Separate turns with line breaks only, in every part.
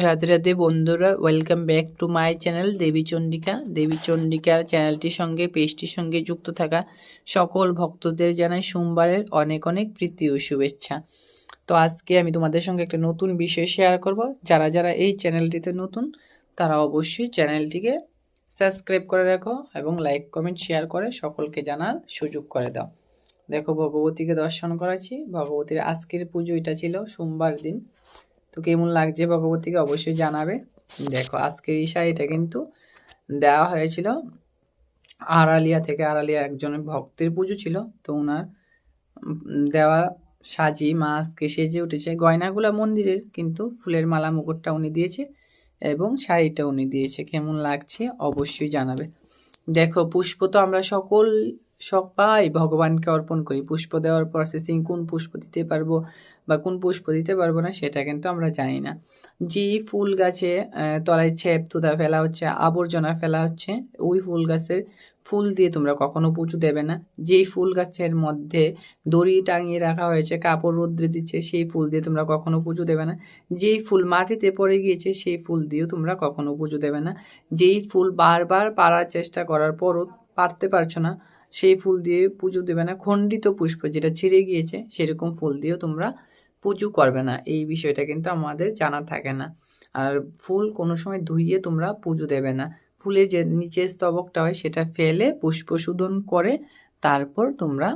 রাধে রাধে বন্ধুরা, welcome back to my channel Devi Chandika. Devi চণ্ডিকার চ্যানেলটির সঙ্গে পেজটির সঙ্গে যুক্ত থাকা সকল ভক্তদের জানাই সোমবারের অনেক অনেক প্রীতি ও শুভেচ্ছা। তো আজকে আমি তোমাদের সঙ্গে একটা নতুন বিষয় শেয়ার করব। যারা যারা এই চ্যানেলটিতে নতুন তারা অবশ্যই চ্যানেলটিকে সাবস্ক্রাইব করে রাখো এবং লাইক কমেন্ট শেয়ার করে সকলকে জানার সুযোগ করে দাও। দেখো, ভগবতীকে দর্শন করাচ্ছি। ভগবতীর আজকের পুজো এটা ছিল সোমবার দিন। তো কেমন লাগছে ভগবতীকে অবশ্যই জানাবে। দেখো, আজকের এই শাড়িটা কিন্তু দেওয়া হয়েছিল আড়ালিয়া থেকে। আড়ালিয়া একজনের ভক্তের পুজো ছিল, তো ওনার দেওয়া সাজি মা আজকে সেজে উঠেছে। গয়নাগুলো মন্দিরের, কিন্তু ফুলের মালা মুকুটটা উনি দিয়েছে এবং শাড়িটা উনি দিয়েছে। কেমন লাগছে অবশ্যই জানাবে। দেখো, পুষ্প তো আমরা সবাই ভগবানকে অর্পণ করি। পুষ্প দেওয়ার প্রসেসিং, কোন পুষ্প দিতে পারবো বা কোন পুষ্প দিতে পারবো না সেটা কিন্তু আমরা জানি না। যে ফুল গাছে তলায় ছেপ তুতা ফেলা হচ্ছে, আবর্জনা ফেলা হচ্ছে, ওই ফুল গাছের ফুল দিয়ে তোমরা কখনো পুজো দেবে না। যেই ফুল গাছের মধ্যে দড়ি টাঙিয়ে রাখা হয়েছে, কাপড় রোদ্রে দিচ্ছে, সেই ফুল দিয়ে তোমরা কখনো পুজো দেবে না। যেই ফুল মাটিতে পড়ে গিয়েছে সেই ফুল দিয়েও তোমরা কখনো পুজো দেবে না। যেই ফুল বারবার পাড়ার চেষ্টা করার পরও পারতে পারছো না, সেই ফুল দিয়ে পুজো দেবে না। খণ্ডিত পুষ্প যেটা ছিঁড়ে গিয়েছে সেরকম ফুল দিয়েও তোমরা পুজো করবে না। এই বিষয়টা কিন্তু আমাদের জানা থাকে না। আর ফুল কোনো সময় ধুইয়ে তোমরা পুজো দেবে না। ফুলের যে নিচের স্তবকটা হয় সেটা ফেলে পুষ্প শোধন করে তারপর তোমরা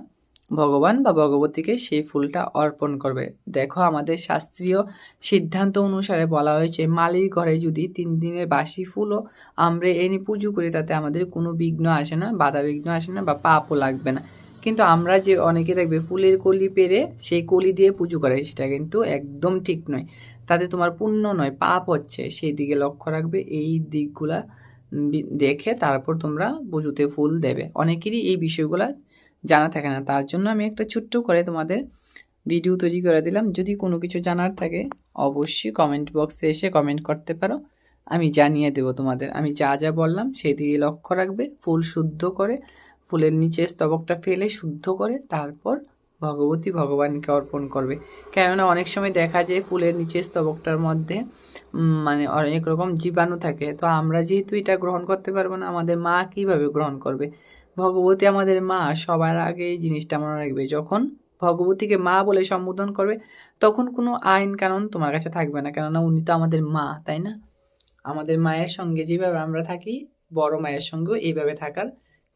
ভগবান বা ভগবতীকে সেই ফুলটা অর্পণ করবে। দেখো, আমাদের শাস্ত্রীয় সিদ্ধান্ত অনুসারে বলা হয়েছে, মালির ঘরে যদি 3 দিনের বাসি ফুলও আমরা এনে পুজো করি তাতে আমাদের কোনো বিঘ্ন আসে না, বাধা বিঘ্ন আসে না বা পাপও লাগবে না। কিন্তু আমরা যে অনেকে দেখবে ফুলের কলি পেরে সেই কলি দিয়ে পুজো করে, সেটা কিন্তু একদম ঠিক নয়। তাতে তোমার পুণ্য নয়, পাপ হচ্ছে। সেই দিকে লক্ষ্য রাখবে। এই দিকগুলা দেখে তারপর তোমরা পুজোতে ফুল দেবে। অনেকেরই এই বিষয়গুলা জানা থাকে না, তার জন্য আমি একটা ছোট্ট করে তোমাদের ভিডিও তৈরি করে দিলাম। যদি কোনো কিছু জানার থাকে অবশ্যই কমেন্ট বক্সে এসে কমেন্ট করতে পারো, আমি জানিয়ে দেবো তোমাদের। আমি যা যা বললাম সেই দিকে লক্ষ্য রাখবে। ফুল শুদ্ধ করে, ফুলের নিচে স্তবকটা ফেলে শুদ্ধ করে তারপর ভগবানকে অর্পণ করবে। কেননা অনেক সময় দেখা যায় ফুলের নিচের স্তবকটার মধ্যে মানে অনেক রকম জীবাণু থাকে। তো আমরা যেহেতু এটা গ্রহণ করতে পারবো না, আমাদের মা কিভাবে গ্রহণ করবে? ভগবতী আমাদের মা। সবার আগে এই জিনিসটা মনে রাখবে, যখন ভগবতীকে মা বলে সম্বোধন করবে তখন কোনো আইন কানুন তোমার কাছে থাকবে না, কেননা উনি তো আমাদের মা, তাই না? আমাদের মায়ের সঙ্গে যেভাবে আমরা থাকি, বড় মায়ের সঙ্গেও এইভাবে থাকার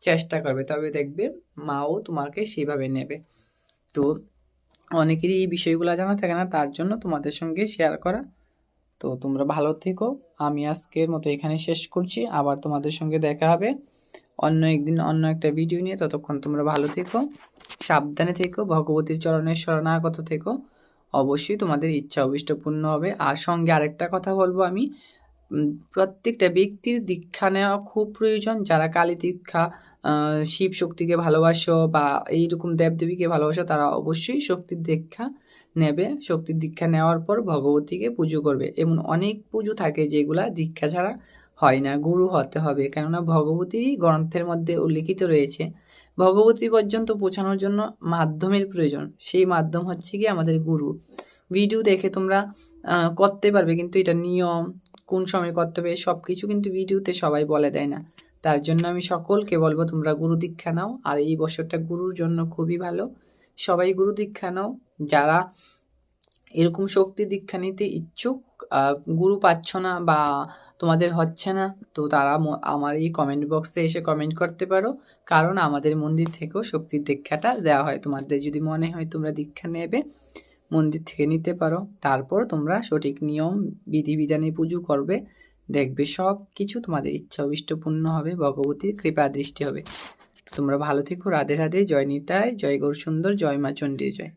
চেষ্টা করবে, তবে দেখবে মাও তোমাকে সেভাবে নেবে। তো অনেকেরই এই বিষয়গুলো জানা থাকে না, তার জন্য তোমাদের সঙ্গে শেয়ার করা। তো তোমরা ভালো থেকো। আমি আজকের মতো এখানে শেষ করছি। আবার তোমাদের সঙ্গে দেখা হবে অন্য একদিন অন্য একটা ভিডিও নিয়ে। ততক্ষণ তোমরা ভালো থেকো, সাবধানে থেকো, ভগবতীর চরণের শরণাগত থেকো। অবশ্যই তোমাদের ইচ্ছা অভিষ্ট পূর্ণ হবে। আর সঙ্গে আরেকটা কথা বলবো আমি, প্রত্যেকটা ব্যক্তির দীক্ষা নেওয়া খুব প্রয়োজন। যারা কালী দীক্ষা, শিব শক্তিকে ভালোবাসো বা এইরকম দেবদেবীকে ভালোবাসো, তারা অবশ্যই শক্তির দীক্ষা নেবে। শক্তির দীক্ষা নেওয়ার পর ভগবতীকে পুজো করবে। এমন অনেক পুজো থাকে যেগুলা দীক্ষা ছাড়া হয় না, গুরু হতে হবে। কেননা ভগবতী গ্রন্থের মধ্যে উল্লিখিত রয়েছে, ভগবতী পর্যন্ত পৌঁছানোর জন্য মাধ্যমের প্রয়োজন। সেই মাধ্যম হচ্ছে কি আমাদের গুরু। ভিডিও দেখে তোমরা করতে পারবে, কিন্তু এটা নিয়ম কোন সময় করতে হবে সব কিছু কিন্তু ভিডিওতে সবাই বলে দেয় না। তার জন্য আমি সকলকে বলবো তোমরা গুরু দীক্ষা নাও। আর এই বছরটা গুরুর জন্য খুবই ভালো, সবাই গুরু দীক্ষা নাও। যারা এরকম শক্তি দীক্ষা নিতে ইচ্ছুক, গুরু পাচ্ছ না বা তোমাদের হচ্ছে না, তো তারা আমার এই কমেন্ট বক্সে এসে কমেন্ট করতে পারো। কারণ আমাদের মন্দির থেকেও শক্তির দীক্ষাটা দেওয়া হয়। তোমাদের যদি মনে হয় তোমরা দীক্ষা নেবে, মন্দির থেকে নিতে পারো। তারপর তোমরা সঠিক নিয়ম বিধিবিধানে পুজো করবে, দেখবে সব কিছু তোমাদের ইচ্ছা অভিষ্ট পূর্ণ হবে, ভগবতীর কৃপা দৃষ্টি হবে। তোমরা ভালো থেকো। রাধে রাধে। জয় নিতাই, জয় গৌর সুন্দর, জয় মা চণ্ডীর জয়।